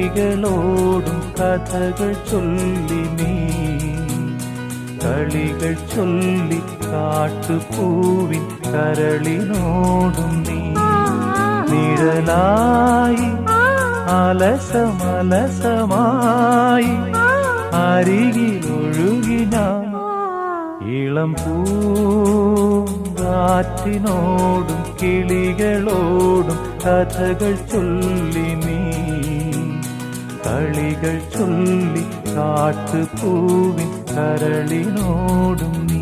കിളികളോടും കഥകൾ ചൊല്ലി നീ കളികൾ ചൊല്ലി കാട്ടുപൂവിൻ കരളിനോടും നീ നിഴലായി അലസമലസമായി അരികിലൊഴുകി ഞാൻ ഇളം പൂങ്കാറ്റിനോടും കിളികളോടും കഥകൾ ചൊല്ലി നീ കളികൾ ചൊല്ലി കാട്ടുപൂവിൻ കരളിനോടും നീ